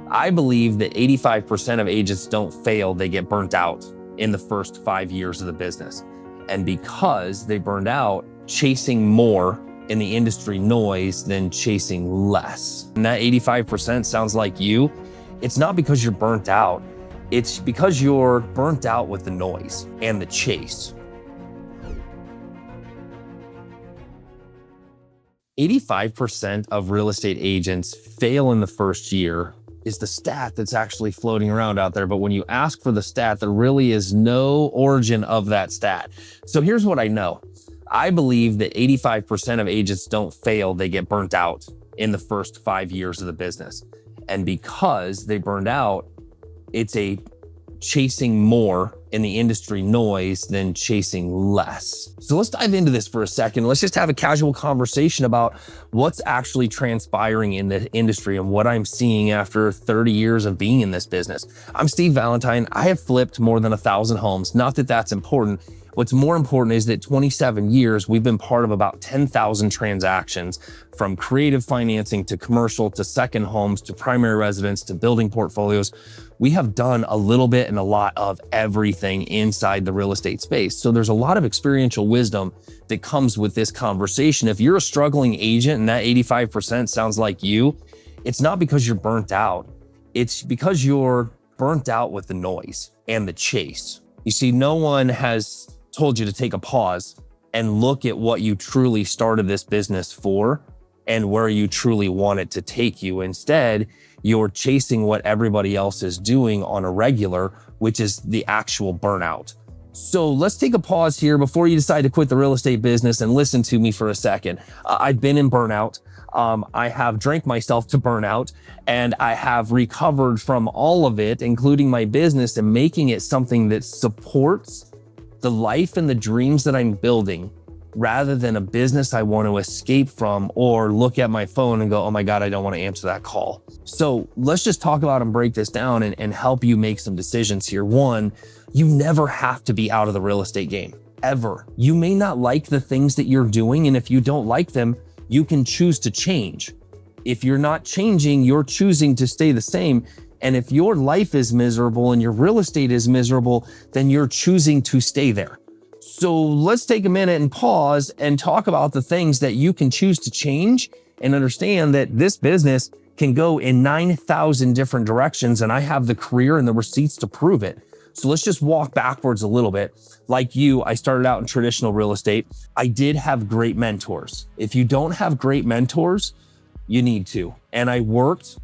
I believe that 85% of agents don't fail, they get burnt out in the first 5 years of the business. And because they burned out, chasing more in the industry noise than chasing less. And that 85% sounds like you. It's not because you're burnt out. It's because you're burnt out with the noise and the chase. 85% of real estate agents fail in the first year is the stat that's actually floating around out there. But when you ask for the stat, there really is no origin of that stat. So here's what I know. I believe that 85% of agents don't fail, they get burnt out in the first 5 years of the business. And because they burned out, it's a chasing more in the industry noise than chasing less. So let's dive into this for a second. Let's just have a casual conversation about what's actually transpiring in the industry and what I'm seeing after 30 years of being in this business. I'm Steve Valentine. I have flipped more than 1,000 homes. Not that that's important. What's more important is that 27 years, we've been part of about 10,000 transactions, from creative financing to commercial to second homes to primary residence to building portfolios. We have done a little bit and a lot of everything inside the real estate space. So there's a lot of experiential wisdom that comes with this conversation. If you're a struggling agent and that 85% sounds like you, it's not because you're burnt out. It's because you're burnt out with the noise and the chase. You see, no one has told you to take a pause and look at what you truly started this business for and where you truly want it to take you. Instead, you're chasing what everybody else is doing on a regular, which is the actual burnout. So let's take a pause here before you decide to quit the real estate business and listen to me for a second. I've been in burnout. I have drank myself to burnout, and I have recovered from all of it, including my business, and making it something that supports the life and the dreams that I'm building, rather than a business I want to escape from or look at my phone and go, oh my God, I don't want to answer that call. So let's just talk about and break this down and help you make some decisions here. One, you never have to be out of the real estate game, ever. You may not like the things that you're doing, and if you don't like them, you can choose to change. If you're not changing, you're choosing to stay the same. And if your life is miserable and your real estate is miserable, then you're choosing to stay there. So let's take a minute and pause and talk about the things that you can choose to change, and understand that this business can go in 9,000 different directions, and I have the career and the receipts to prove it. So let's just walk backwards a little bit. Like you, I started out in traditional real estate. I did have great mentors. If you don't have great mentors, you need to. And I worked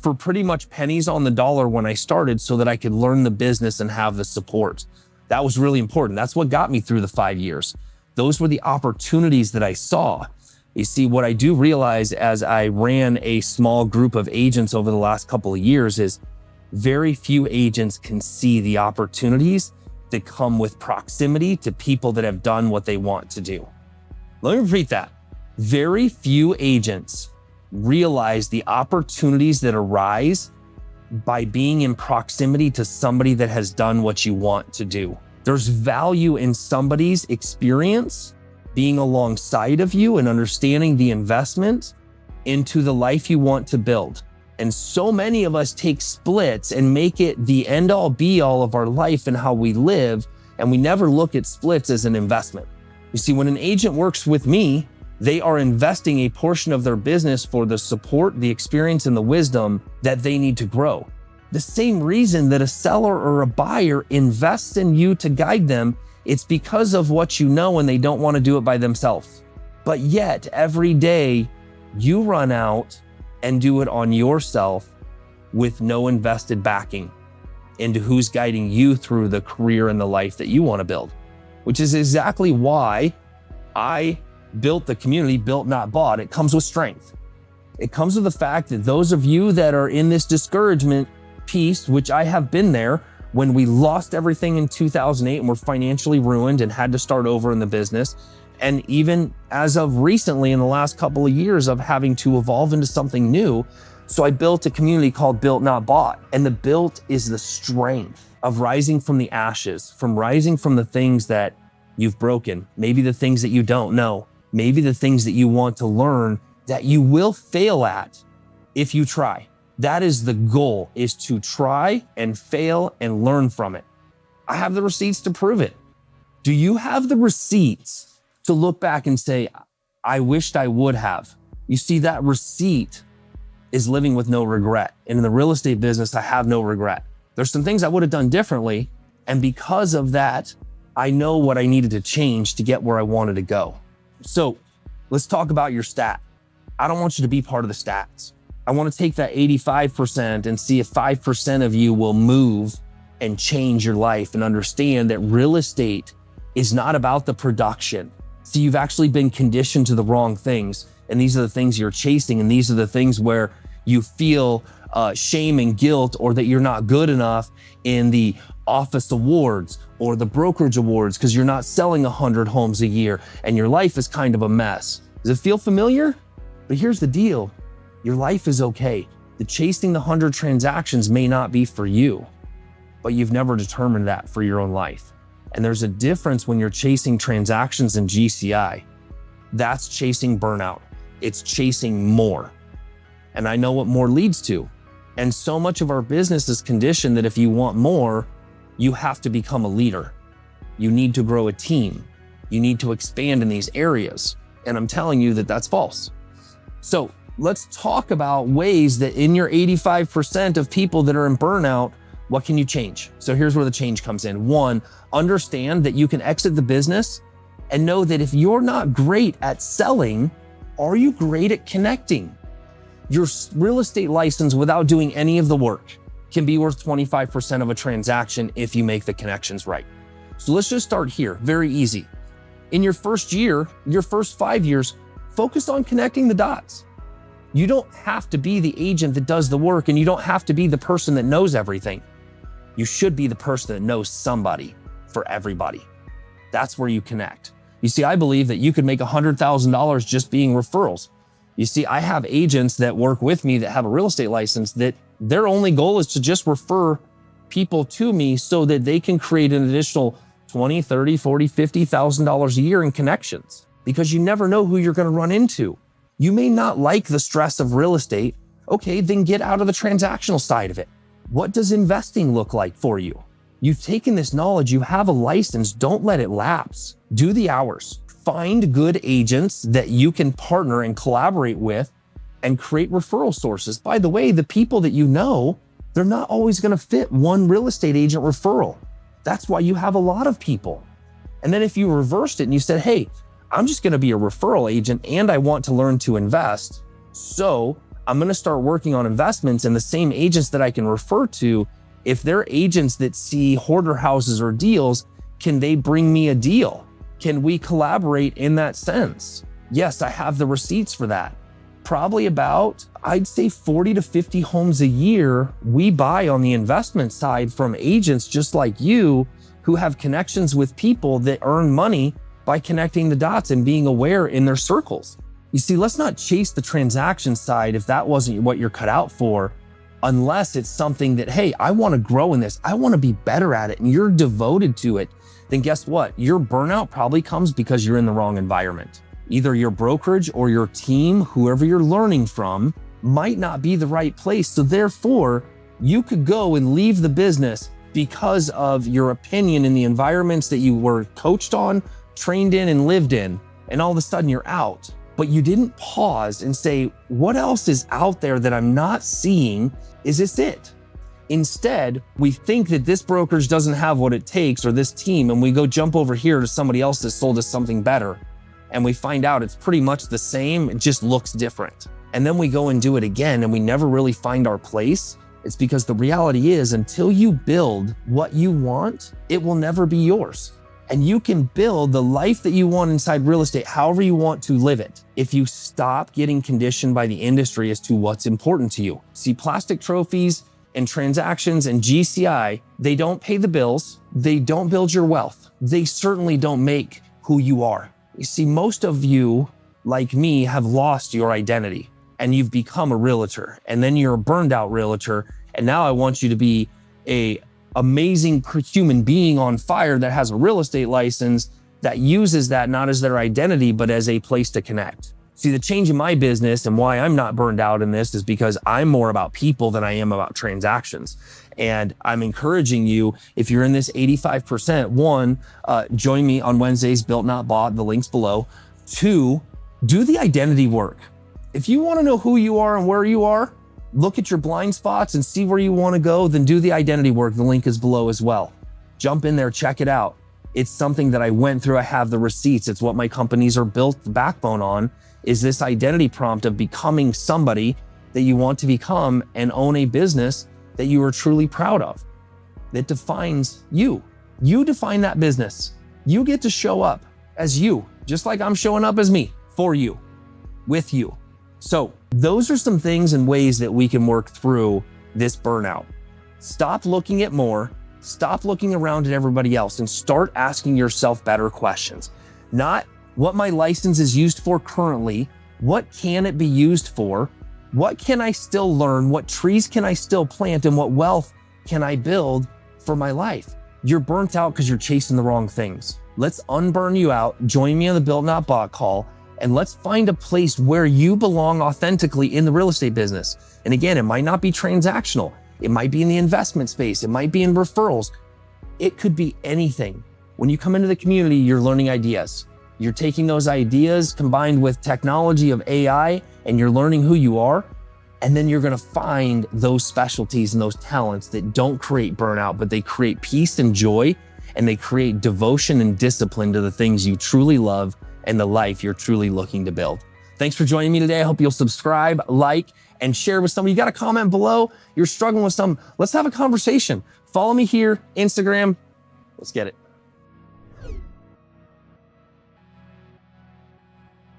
for pretty much pennies on the dollar when I started so that I could learn the business and have the support. That was really important. That's what got me through the 5 years. Those were the opportunities that I saw. You see, what I do realize as I ran a small group of agents over the last couple of years is very few agents can see the opportunities that come with proximity to people that have done what they want to do. Let me repeat that. Very few agents realize the opportunities that arise by being in proximity to somebody that has done what you want to do. There's value in somebody's experience being alongside of you and understanding the investment into the life you want to build. And so many of us take splits and make it the end all be all of our life and how we live, and we never look at splits as an investment. You see, when an agent works with me, they are investing a portion of their business for the support, the experience, and the wisdom that they need to grow. The same reason that a seller or a buyer invests in you to guide them, it's because of what you know and they don't want to do it by themselves. But yet, every day, you run out and do it on yourself with no invested backing into who's guiding you through the career and the life that you want to build, which is exactly why I built the community, built not bought. It comes with strength. It comes with the fact that those of you that are in this discouragement piece, which I have been there, when we lost everything in 2008 and were financially ruined and had to start over in the business, and even as of recently in the last couple of years of having to evolve into something new. So I built a community called Built Not Bought. And the built is the strength of rising from the ashes, from rising from the things that you've broken, maybe the things that you don't know, maybe the things that you want to learn that you will fail at if you try. That is the goal, is to try and fail and learn from it. I have the receipts to prove it. Do you have the receipts to look back and say, I wished I would have? You see, that receipt is living with no regret. And in the real estate business, I have no regret. There's some things I would have done differently. And because of that, I know what I needed to change to get where I wanted to go. So let's talk about your stat. I don't want you to be part of the stats. I want to take that 85% and see if 5% of you will move and change your life and understand that real estate is not about the production. See, you've actually been conditioned to the wrong things. And these are the things you're chasing. And these are the things where you feel shame and guilt, or that you're not good enough in the office awards or the brokerage awards because you're not selling 100 homes a year and your life is kind of a mess. Does it feel familiar? But here's the deal. Your life is okay. The chasing the 100 transactions may not be for you, but you've never determined that for your own life. And there's a difference when you're chasing transactions in GCI. That's chasing burnout. It's chasing more. And I know what more leads to. And so much of our business is conditioned that if you want more, you have to become a leader. You need to grow a team. You need to expand in these areas. And I'm telling you that that's false. So let's talk about ways that in your 85% of people that are in burnout, what can you change? So here's where the change comes in. One, understand that you can exit the business and know that if you're not great at selling, are you great at connecting? Your real estate license without doing any of the work can be worth 25% of a transaction if you make the connections right. So let's just start here, very easy. In your first year, your first 5 years, focus on connecting the dots. You don't have to be the agent that does the work, and you don't have to be the person that knows everything. You should be the person that knows somebody for everybody. That's where you connect. You see, I believe that you could make $100,000 just being referrals. You see, I have agents that work with me that have a real estate license that their only goal is to just refer people to me so that they can create an additional $20,000, $30,000, $40,000, $50,000 a year in connections, because you never know who you're going to run into. You may not like the stress of real estate. Okay, then get out of the transactional side of it. What does investing look like for you? You've taken this knowledge, you have a license, don't let it lapse. Do the hours. Find good agents that you can partner and collaborate with and create referral sources. By the way, the people that you know, they're not always going to fit one real estate agent referral. That's why you have a lot of people. And then if you reversed it and you said, hey, I'm just going to be a referral agent and I want to learn to invest. So I'm going to start working on investments, and the same agents that I can refer to, if they're agents that see hoarder houses or deals, can they bring me a deal? Can we collaborate in that sense? Yes, I have the receipts for that. Probably about, I'd say 40 to 50 homes a year we buy on the investment side from agents just like you who have connections with people that earn money by connecting the dots and being aware in their circles. You see, let's not chase the transaction side if that wasn't what you're cut out for, unless it's something that, hey, I want to grow in this. I want to be better at it, and you're devoted to it. Then guess what? Your burnout probably comes because you're in the wrong environment. Either your brokerage or your team, whoever you're learning from, might not be the right place. So therefore, you could go and leave the business because of your opinion in the environments that you were coached on, trained in, and lived in, and all of a sudden you're out. But you didn't pause and say, what else is out there that I'm not seeing? Is this it? Instead, we think that this brokerage doesn't have what it takes, or this team, and we go jump over here to somebody else that sold us something better. And we find out it's pretty much the same, it just looks different. And then we go and do it again, and we never really find our place. It's because the reality is, until you build what you want, it will never be yours. And you can build the life that you want inside real estate however you want to live it, if you stop getting conditioned by the industry as to what's important to you. See, plastic trophies and transactions and GCI, they don't pay the bills. They don't build your wealth. They certainly don't make who you are. You see, most of you, like me, have lost your identity, and you've become a realtor, and then you're a burned out realtor. And now I want you to be a amazing human being on fire that has a real estate license that uses that not as their identity, but as a place to connect. See, the change in my business and why I'm not burned out in this is because I'm more about people than I am about transactions. And I'm encouraging you, if you're in this 85%, one, join me on Wednesdays, Built Not Bought, the link's below. Two, do the identity work. If you want to know who you are and where you are, look at your blind spots and see where you want to go, then do the identity work. The link is below as well. Jump in there, check it out. It's something that I went through. I have the receipts. It's what my companies are built the backbone on, is this identity prompt of becoming somebody that you want to become and own a business that you are truly proud of, that defines you. You define that business. You get to show up as you, just like I'm showing up as me, for you, with you. So those are some things and ways that we can work through this burnout. Stop looking at more, stop looking around at everybody else, and start asking yourself better questions. Not what my license is used for currently, what can it be used for? What can I still learn? What trees can I still plant? And what wealth can I build for my life? You're burnt out because you're chasing the wrong things. Let's unburn you out. Join me on the Built Not Bought call, and let's find a place where you belong authentically in the real estate business. And again, it might not be transactional. It might be in the investment space. It might be in referrals. It could be anything. When you come into the community, you're learning ideas. You're taking those ideas combined with technology of AI, and you're learning who you are. And then you're going to find those specialties and those talents that don't create burnout, but they create peace and joy, and they create devotion and discipline to the things you truly love and the life you're truly looking to build. Thanks for joining me today. I hope you'll subscribe, like, and share with someone. You got a comment below. You're struggling with something. Let's have a conversation. Follow me here, Instagram. Let's get it.